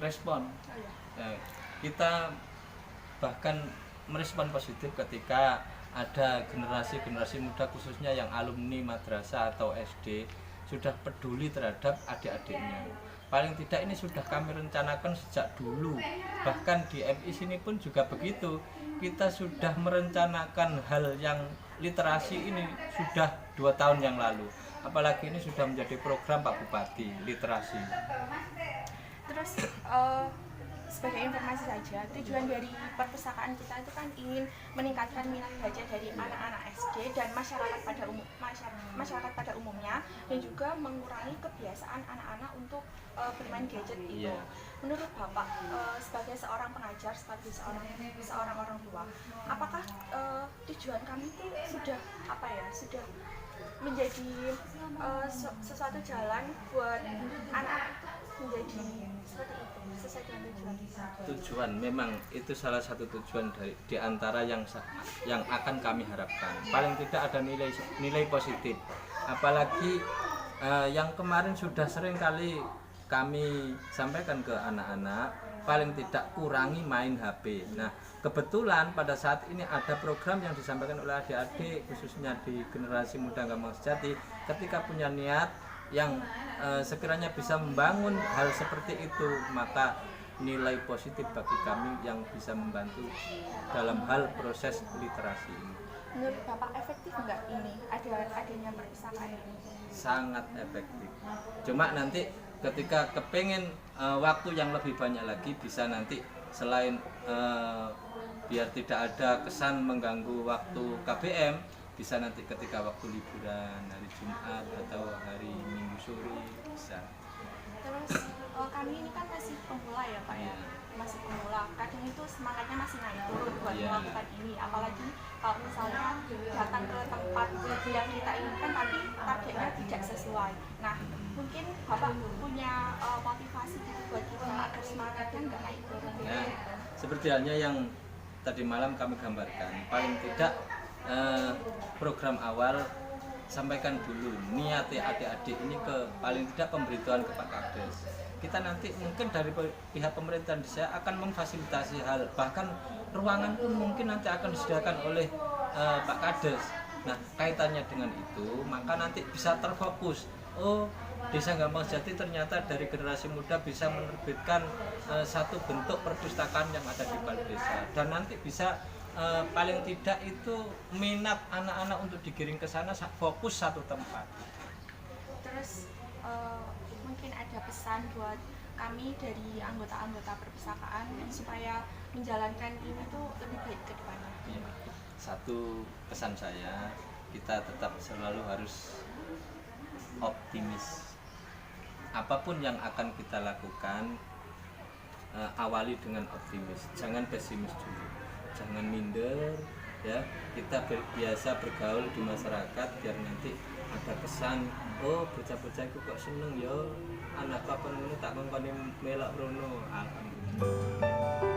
respon. Oh, iya. Kita bahkan merespon positif ketika ada generasi-generasi muda khususnya yang alumni madrasah atau SD sudah peduli terhadap adik-adiknya. Paling tidak ini sudah kami rencanakan sejak dulu. Bahkan di MI sini pun juga begitu. Kita sudah merencanakan hal yang literasi ini sudah 2 tahun yang lalu. Apalagi ini sudah menjadi program Pak Bupati literasi. Terus sebagai informasi saja, tujuan dari perpustakaan kita itu kan ingin meningkatkan minat baca dari anak-anak SD dan masyarakat pada umumnya, dan juga mengurangi kebiasaan anak-anak untuk bermain gadget itu. Menurut Bapak, sebagai seorang pengajar, sebagai seorang orang tua, apakah tujuan kami itu sudah sudah menjadi sesuatu jalan buat anak menjadi seperti itu, sesuai dengan tujuan memang itu salah satu tujuan di antara yang akan kami harapkan. Paling tidak ada nilai positif. Apalagi yang kemarin sudah sering kali kami sampaikan ke anak-anak, paling tidak kurangi main HP. Nah, kebetulan pada saat ini ada program yang disampaikan oleh adik-adik khususnya di generasi muda Gampang Sejati, ketika punya niat yang sekiranya bisa membangun hal seperti itu, maka nilai positif bagi kami yang bisa membantu dalam hal proses literasi ini. Menurut Bapak efektif nggak ini adanya perpustakaan ini? Sangat efektif. Cuma nanti ketika kepengen waktu yang lebih banyak lagi, bisa nanti selain biar tidak ada kesan mengganggu waktu KBM, bisa nanti ketika waktu liburan, hari Jumat atau hari Minggu sore bisa. Terus kami ini kan masih pemula ya Pak ya, masih pemula. Kadang itu semangatnya masih naik turun buat melakukan ini. Apalagi kalau misalnya datang ke tempat yang kita inginkan tapi targetnya tidak sesuai. Nah, mungkin Bapak punya motivasi gitu buat kita agar semangatnya nggak naik turun. Nah, seperti halnya yang tadi malam kami gambarkan, paling tidak program awal sampaikan dulu niat adik-adik ini ke paling tidak pemberitahuan ke Pak Kades. Kita nanti mungkin dari pihak pemerintahan desa akan memfasilitasi hal, bahkan ruangan pun mungkin nanti akan disediakan oleh Pak Kades. Nah, kaitannya dengan itu maka nanti bisa terfokus. Oh, Desa Gampang Sejati ternyata dari generasi muda bisa menerbitkan satu bentuk perpustakaan yang ada di Balai Desa, dan nanti bisa paling tidak itu minat anak-anak untuk digiring ke sana fokus satu tempat. Terus mungkin ada pesan buat kami dari anggota-anggota perpustakaan supaya menjalankan ini tuh lebih baik ke depannya. Ya, satu pesan saya, kita tetap selalu harus optimis. Apapun yang akan kita lakukan, awali dengan optimis, jangan pesimis dulu. Jangan minder ya, kita biasa bergaul di masyarakat biar nanti ada kesan, oh bocah-bocah itu kok seneng ya anak apa ngono tak ngongkoni melok rono. Alhamdulillah.